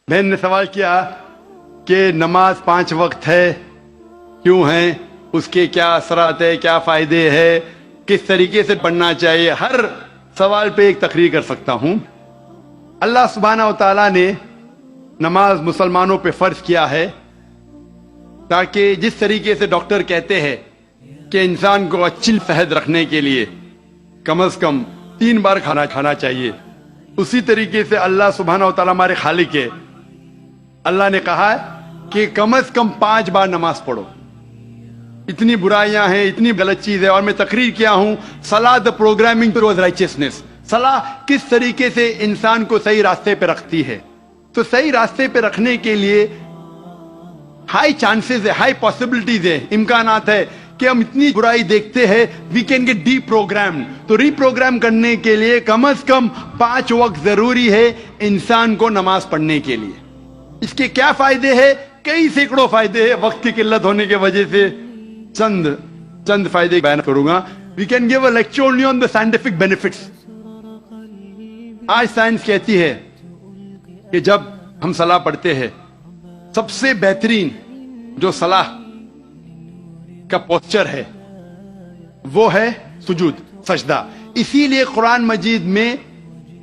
بہن نے سوال کیا کہ نماز 5 وقت ہے، کیوں ہے، اس کے کیا اثرات ہے، کیا فائدے ہے، کس طریقے سے پڑھنا چاہیے. ہر سوال پہ ایک تقریر کر سکتا ہوں. اللہ سبحانہ و تعالیٰ نے نماز مسلمانوں پہ فرض کیا ہے تاکہ جس طریقے سے ڈاکٹر کہتے ہیں کہ انسان کو اچھی صحت رکھنے کے لیے کم از کم 3 بار کھانا چاہیے، اسی طریقے سے اللہ سبحانہ و تعالیٰ ہمارے خالق ہے. اللہ نے کہا ہے کہ کم از کم 5 بار نماز پڑھو. اتنی برائیاں ہیں، اتنی غلط چیز ہے. اور میں تقریر کیا ہوں صلاح دا پروگرامنگ ٹوورڈ رائچسنس. صلاح کس طریقے سے انسان کو صحیح راستے پہ رکھتی ہے. تو صحیح راستے پہ رکھنے کے لیے ہائی چانسز ہے، ہائی پاسبلٹیز ہے، امکانات ہے کہ ہم اتنی برائی دیکھتے ہیں we can get deprogram. تو ری پروگرام کرنے کے لیے کم از کم 5 وقت ضروری ہے انسان کو نماز پڑھنے کے لیے. اس کے کیا فائدے ہیں؟ کئی سینکڑوں فائدے ہیں. وقت کی قلت ہونے کی وجہ سے چند فائدے بیان کروں گا. We can give a lecture only on the scientific benefits. آج سائنس کہتی ہے کہ جب ہم صلاح پڑھتے ہیں سب سے بہترین جو صلاح کا پوسچر ہے وہ ہے سجود، سجدہ. اسی لیے قرآن مجید میں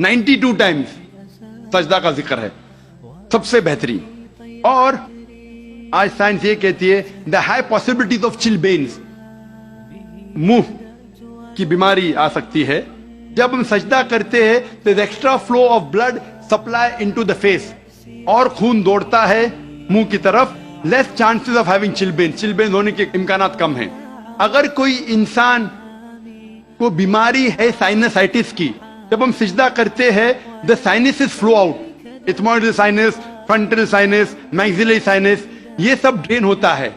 92 ٹائمز سجدہ کا ذکر ہے، سب سے بہترین. اور آج سائنس یہ کہتی ہے دا ہائی پاسبلٹیز آف چلبینز، منہ کی بیماری آ سکتی ہے. جب ہم سجدہ کرتے ہیں تو extra flow of blood supply into the face, اور خون دوڑتا ہے منہ کی طرف. Less chances of having chilblains ہونے کے امکانات کم ہیں. اگر کوئی انسان کو بیماری ہے سائنسائٹس کی، جب ہم سجدہ کرتے ہیں the sinuses flow out, ethmoidal sinus, frontal sinus, maxillary sinus, یہ سب ڈرین ہوتا ہے.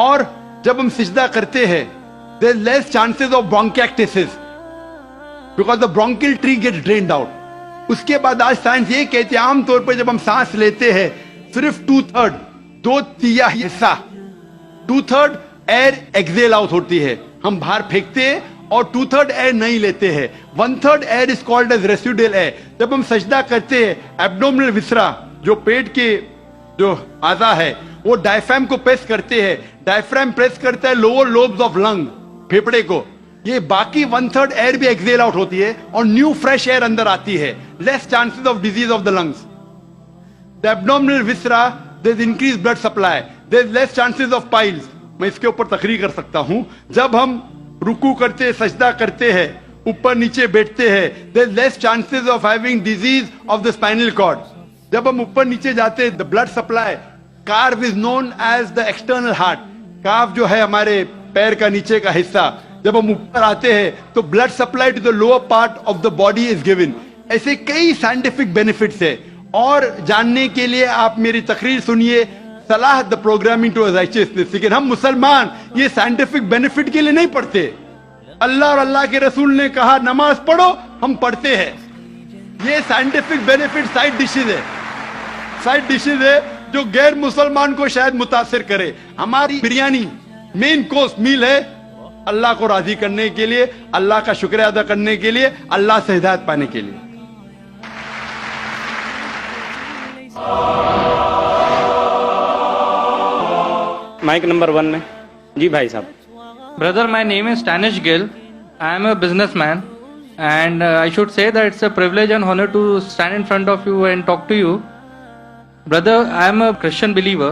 اور جب ہم سجدہ کرتے ہیں there is less chances of bronchiectasis because the bronchial tree gets drained out. اس کے بعد آج سائنس یہ کہتی ہے عام طور پر جب ہم سانس لیتے ہیں صرف 2/3 2/3 حصہ 2/3 ایئر ایکزیل آؤٹ ہوتی ہے، ہم باہر پھینکتے ہیں، اور 2/3 ایئر نہیں لیتے ہیں. 1/3 air is called as residual air. جب ہم سجدہ کرتے ہیں ایبڈومنل وسرا جو پیٹ کے جو اعضاء ہے وہ ڈائفرام کو پریس کرتے ہیں، ڈائفرام پریس کرتا ہے لوور لوبز آف لنگ، پھیپڑے کو. یہ باقی 1/3 ایئر بھی ایکزیل آؤٹ ہوتی ہے اور نیو فریش ایئر اندر آتی ہے. Less chances of disease of the lungs. The abdominal viscera there is increase blood supply, there is less chances of piles. میں اس کے اوپر تقریر کر سکتا ہوں. جب ہم رکوع کرتے، سجدہ کرتے ہیں، اوپر نیچے بیٹھتے ہیں، there is less chances of having disease of the spinal cord. جب ہم اوپر نیچے جاتے ہیں دا blood supply, calf is known as the external heart. Calf جو ہے ہمارے پیر کا نیچے کا حصہ، جب ہم اوپر آتے ہیں تو blood supply to the lower part of the body is given. ایسے کئی سائنٹیفک بینیفٹس ہے. اور جاننے کے لیے آپ میری تقریر سنیے صلاح دا پروگرامنگ ٹو رائچسنس. لیکن ہم مسلمان یہ سائنٹیفک بینیفٹ کے لیے نہیں پڑھتے. اللہ اور اللہ کے رسول نے کہا نماز پڑھو، ہم پڑھتے ہیں. یہ سائنٹیفک بینیفٹ سائڈ ڈشز ہے جو غیر مسلمان کو شاید متاثر کرے. ہماری بریانی مین کورس میل ہے اللہ کو راضی کرنے کے لیے، اللہ کا شکریہ ادا کرنے کے لیے، اللہ سے ہدایت پانے کے لیے. مائک نمبر 1 میں جی بھائی صاحب. Brother, my name is Stanish Gill. I am a businessman, and I should say that it's a privilege and honor to stand in front of you and talk to you. Brother, I am a Christian believer.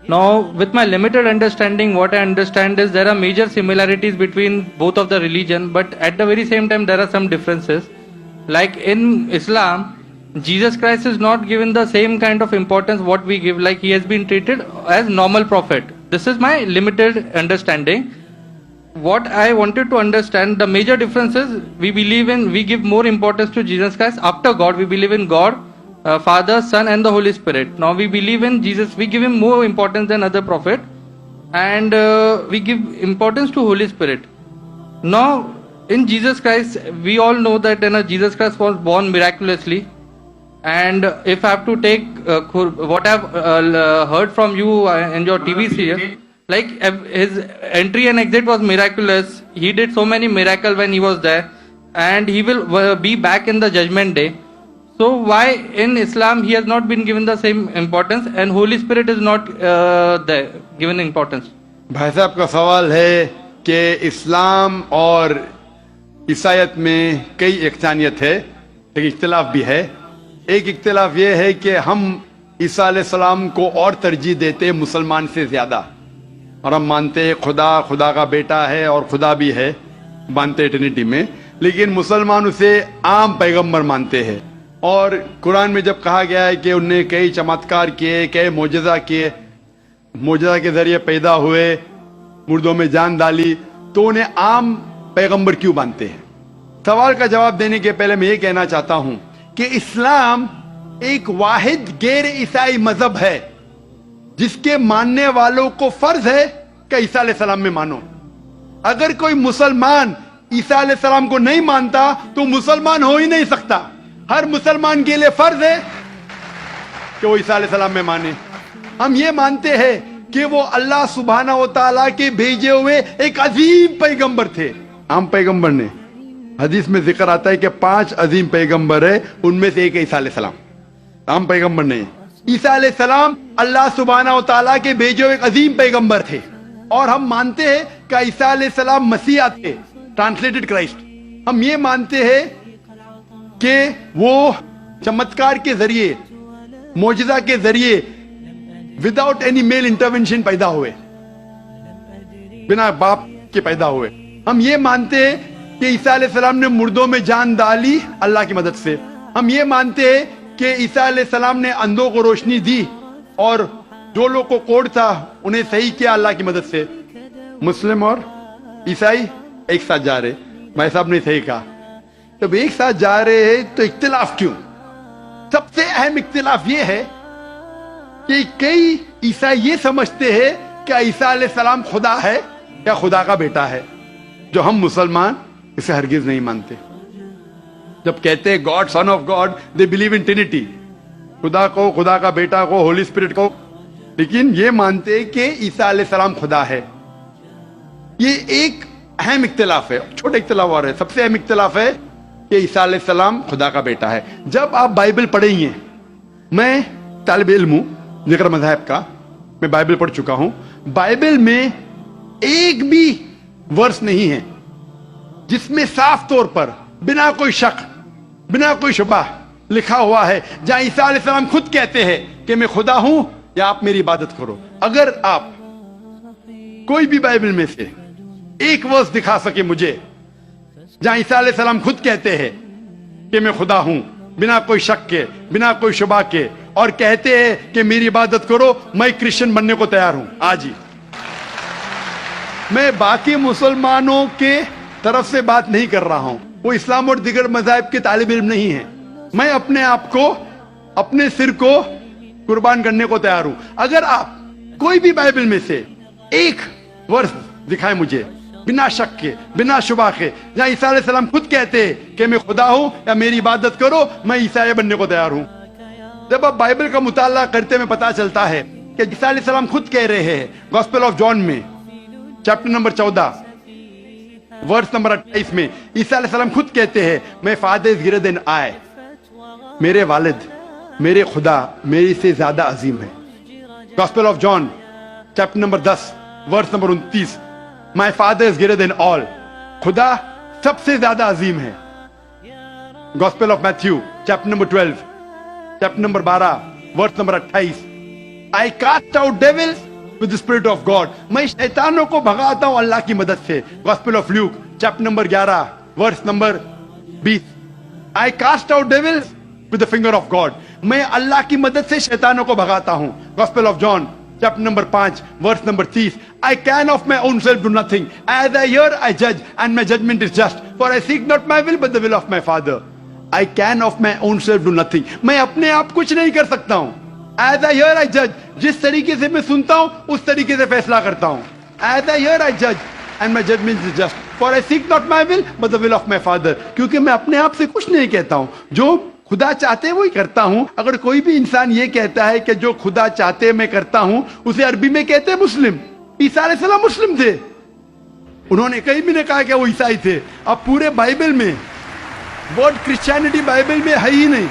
Now, with my limited understanding, what I understand is there are major similarities between both of the religion, but at the very same time, there are some differences. Like in Islam, Jesus Christ is not given the same kind of importance what we give, like he has been treated as normal prophet. This is my limited understanding. What I wanted to understand, the major difference is we give more importance to Jesus Christ after God. We believe in God, Father, Son and the Holy Spirit. Now we believe in Jesus, we give him more importance than other prophet, and we give importance to Holy Spirit. Now in Jesus Christ, we all know that Jesus Christ was born miraculously. And if I have to take what I have heard from you in your TV series, like his entry and exit was miraculous. He did so many miracles when he was there, and he will be back in the judgment day. So why in Islam he has not been given the same importance and Holy Spirit is not given importance? भाई साहब का सवाल है कि इस्लाम और ईसाईयत में कई यकसानियत है, एक इख्तिलाफ भी है। एक इख्तिलाफ ये है कि हम ईसा अलैहिस्सलाम को और तरजीह देते हैं मुसलमान से ज़्यादा, और हम मानते हैं खुदा का बेटा है और खुदा भी है, मानते हैं ट्रिनिटी में, लेकिन मुसलमान उसे आम पैगंबर मानते हैं। और कुरान में जब कहा गया है कि उनने कई चमत्कार किए, कई मोजज़ा किए, मोजज़ा के ज़रिए पैदा हुए, मुर्दों में जान डाली, तो उन्हें आम पैगंबर क्यों मानते हैं? सवाल का जवाब देने के पहले मैं ये कहना चाहता हूं कि इस्लाम एक वाहिद गैर ईसाई मजहब है जिसके मानने वालों को फर्ज है कि ईसा अलैहिस्सलाम में मानो। अगर कोई मुसलमान ईसा अलैहिस्सलाम को नहीं मानता तो मुसलमान हो ही नहीं सकता। हर मुसलमान के लिए फर्ज है कि वो ईसा अलैहिस्सलाम में माने। हम ये मानते हैं कि वो अल्लाह सुब्हाना व तआला के भेजे हुए एक अजीम पैगंबर थे। आम पैगंबर ने, हदीस में जिक्र आता है कि 5 अजीम पैगंबर है, उनमें से एक ईसा अलैहिस्सलाम। आम पैगंबर नहीं, ईसा अलैहिस्सलाम अल्लाह सुब्हाना व तआला के भेजे हुए एक अजीम पैगंबर थे। और हम मानते हैं कि ईसा अलैहिस्सलाम मसीहा थे, ट्रांसलेटेड क्राइस्ट। हम ये मानते हैं कि वो चमत्कार के जरिए, मोजज़ा के जरिए, विदाउट एनी मेल इंटरवेंशन पैदा हुए, बिना बाप के पैदा हुए। हम ये मानते हैं कि ईसा अलैहिस्सलाम ने मुर्दों में जान डाली अल्लाह की मदद से। हम ये मानते हैं कि ईसा अलैहिस्सलाम ने अंधों को रोशनी दी और जो लोग को कोढ़ था उन्हें सही किया अल्लाह की मदद से। मुस्लिम और ईसाई एक साथ जा रहे, भाई साहब ने सही कहा। जब एक साथ जा रहे हैं तो इख्तिलाफ क्यों? सबसे अहम इख्तिलाफ ये है कि कई ईसाई ये समझते हैं कि ईसा अलैहिस्सलाम खुदा है या खुदा का बेटा है, जो हम मुसलमान इसे हरगिज नहीं मानते। जब कहते हैं God, son of God, they believe in Trinity, खुदा को, खुदा का बेटा को, होली स्पिरिट को, लेकिन ये मानते हैं कि ईसा अलैहिस्सलाम खुदा है। ये एक अहम इख्तिलाफ है। छोटे इख्तिलाफ और है, सबसे अहम इख्तिलाफ है कि ईसा अलैहिस्सलाम खुदा का बेटा है। जब आप बाइबल पढ़ेंगे, मैं तालिब इल्म हूं जिक्र मज़हब का, मैं बाइबल पढ़ चुका हूं, बाइबल में एक भी वर्स नहीं है जिसमें साफ तौर पर बिना कोई शक, बिना कोई शुबा लिखा हुआ है जहां ईसा अलैहिस्सलाम खुद कहते हैं कि मैं खुदा हूं या आप मेरी इबादत करो। अगर आप कोई भी बाइबल में से एक वर्स दिखा सके मुझे जहां ईसा अलैहिस्सलाम खुद कहते हैं कि मैं खुदा हूं, बिना कोई शक के, बिना कोई शुबा के, और कहते हैं कि मेरी इबादत करो, मैं क्रिश्चियन बनने को तैयार हूं आज ही। मैं बाकी मुसलमानों के तरफ से बात नहीं कर रहा हूं, वो इस्लाम और दिगर मज़ाहिब के तालिब इल्म नहीं है। मैं अपने आप को, अपने सिर को कुर्बान करने को तैयार हूं। अगर आप कोई भी बाइबल में से एक वर्स दिखाए मुझे बिना शक के, बिना शुबा के, जहां ईसा अलैहिस्सलाम खुद कहते हैं कि मैं खुदा हूं या मेरी इबादत करो, मैं ईसाई बनने को तैयार हूं। जब आप बाइबल का मुताला करते में पता चलता है कि ईसा अलैहिस्सलाम खुद कह रहे हैं गॉस्पेल ऑफ जॉन में चैप्टर नंबर 14 वर्स नंबर 28 में, ईसा अलैहिस्सलाम खुद कहते हैं मैं father is greater than I, मेरे वालिद, मेरे खुदा मेरे से ज्यादा अजीम है। Gospel of John chapter number 10 verse number 29, my father is greater than all, खुदा सबसे ज्यादा अजीम है। Gospel of Matthew chapter number 12 chapter number 12 verse number 28, I cast out devils with the spirit of God, मैं शैतानों को भगाता हूं अल्लाह की मदद से। Gospel of Luke chapter number 11 verse number 20, I cast out devils with the finger of God, मैं अल्लाह की मदद से शैतानों को भगाता हूं। Gospel of John chapter number 5 verse number 30, I can of my own self do nothing, as I hear I judge and my judgment is just, for I seek not my will but the will of my Father. I can of my own self do nothing, मैं अपने आप कुछ नहीं कर सकता हूं। As I hear I judge, जिस तरीके से मैं सुनता हूं उस तरीके से फैसला करता हूं। As I hear I judge and my judgment is just, for I seek not my will but the will of my Father, क्योंकि मैं अपने आप से कुछ नहीं कहता हूं, जो खुदा चाहते वही करता हूं। अगर कोई भी इंसान ये कहता है कि जो खुदा चाहते मैं करता हूं, उसे अरबी में कहते हैं मुस्लिम। ईसा अलैहिस्सलाम मुस्लिम थे, उन्होंने कहीं भी नहीं कहा कि वो ईसाई थे। अब पूरे बाइबल में वर्ड क्रिश्चियनिटी बाइबल में है ही नहीं,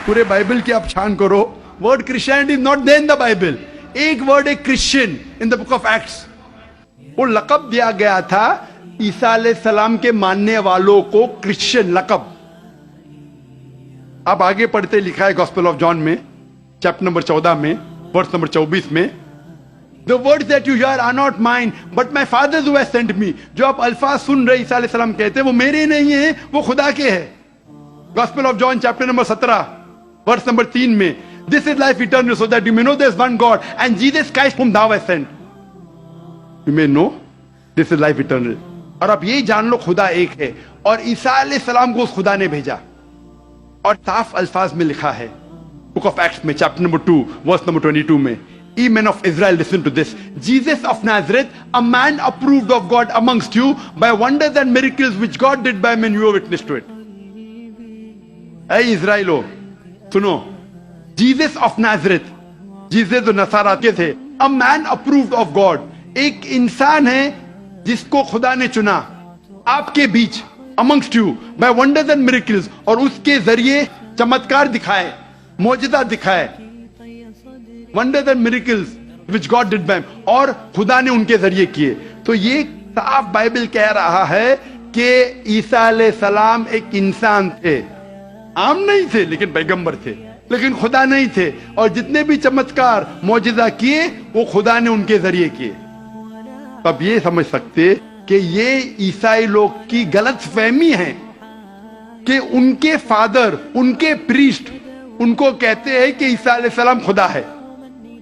पूरे बाइबल की आप छान करो, word Christianity is not there in the Bible. एक वर्ड है Christian in the book of Acts. वो लकब दिया गया था ईसा अलैहिस्सलाम के मानने वालों को, क्रिश्चियन लकब. आप आगे पढ़ते लिखा है गॉस्पेल ऑफ जॉन में चैप्टर नंबर 14 में वर्स नंबर 24 में, The words that you hear are not mine, but my Father who has sent me. जो आप अल्फाज सुन रहे ईसा अलैहिस्सलाम कहते हैं वो मेरे नहीं है, वो खुदा के हैं. Gospel of John chapter number 17 verse number 3 में, This is life eternal, so that you may know there is one God and Jesus Christ whom thou hast sent. You may know this is life eternal. और आप ये जान लो खुदा एक है और ईसा अलैहिस्सलाम को उस खुदा ने भेजा. और साफ अल्फाज में लिखा है बुक ऑफ एक्ट्स में चैप्टर नंबर 2 वर्स नंबर 22 में, Ye men of Israel, listen to this. Jesus of Nazareth, a man approved of God amongst you by wonders and miracles which God did by men, you are witness to it. Hey Israelo, सुनो, Jesus of Nazareth, Jesus जो नसारा के थे, a man approved of God, एक इंसान है जिसको खुदा ने चुना आपके बीच, amongst you by wonders and miracles, और उसके जरिए चमत्कार दिखाए, मौजज़ा दिखाए, wonders and miracles which God did by him, और खुदा ने उनके जरिए किए. तो ये साफ बाइबल कह रहा है कि ईसा अलैहिस्सलाम एक इंसान थे, आम नहीं थे लेकिन पैगंबर थे, लेकिन खुदा नहीं थे, और जितने भी चमत्कार मौजज़ा किए वो खुदा ने उनके जरिए किए. तब ये समझ सकते कि ये ईसाई लोग की गलत फहमी है कि उनके फादर, उनके प्रीस्ट उनको कहते हैं कि ईसा अलैहिस्सलाम खुदा है.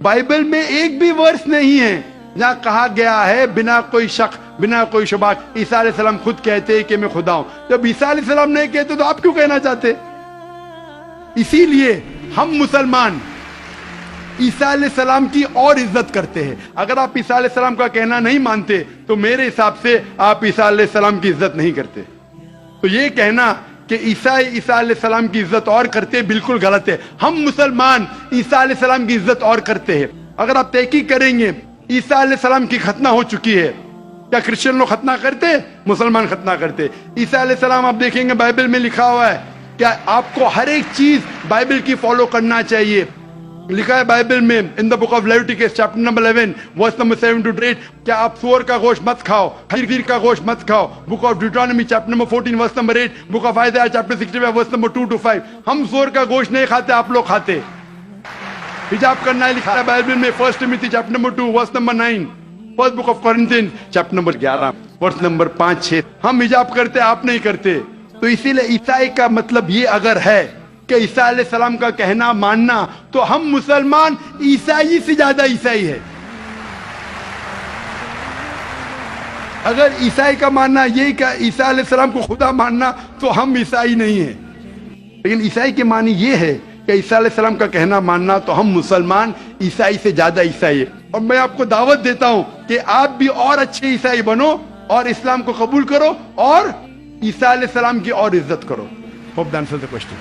बाइबल में एक भी वर्स नहीं है जहां कहा गया है बिना कोई शक, बिना कोई शुबा, ईसा अलैहिस्सलाम खुद कहते हैं कि मैं खुदा हूं. जब ईसा अलैहिस्सलाम नहीं कहते तो आप क्यों कहना चाहते? इसीलिए हम मुसलमान ईसा अलैहिस्सलाम की और इज्जत करते हैं. अगर आप ईसा अलैहिस्सलाम का कहना नहीं मानते तो मेरे हिसाब से आप ईसा अलैहिस्सलाम की इज्जत नहीं करते. तो ये कहना कि ईसा अलैहिस्सलाम की इज्जत और करते हैं बिल्कुल गलत है. हम मुसलमान ईसा अलैहिस्सलाम की इज्जत और करते हैं. अगर आप तहकीक करेंगे ईसा अलैहिस्सलाम की खतना हो चुकी है, क्या क्रिश्चियन लोग खतना करते, मुसलमान खतना करते? ईसा अलैहिस्सलाम आप देखेंगे बाइबल में लिखा हुआ है, क्या आपको हर एक चीज बाइबल की फॉलो करना चाहिए. लिखा है बाइबल में in the book of Leviticus chapter number 11 verse number 7 to 8, क्या आप सुअर का गोश्त मत खाओ, खीर का गोश्त मत खाओ. Book of Deuteronomy chapter number 14 verse number 8, book of Isaiah chapter 65 verse number 2 to 5. हम सुअर का गोश्त नहीं खाते, आप लोग खाते. हिजाब करना है लिखा है बाइबल में 1 Timothy chapter number 2 verse number 9, first book of Corinthians chapter number 11 verse number 5-6. हम हिजाब करते, आप नहीं करते. तो इसीलिए ईसाई का मतलब ये अगर है कि ईसा अलैहिस्सलाम का कहना मानना, तो हम मुसलमान ईसाई से ज्यादा ईसाई है. अगर ईसाई का मानना ये कि ईसा अलैहिस्सलाम को खुदा मानना, तो हम ईसाई नहीं है. लेकिन ईसाई के मानी ये है कि ईसा अलैहिस्सलाम का कहना मानना, तो हम मुसलमान ईसाई से ज्यादा ईसाई है. और मैं आपको दावत देता हूं कि आप भी और अच्छे ईसाई बनो और इस्लाम को कबूल करो और ईसा अलैहिस्सलाम की और इज्जत करो. Hope that answers the question.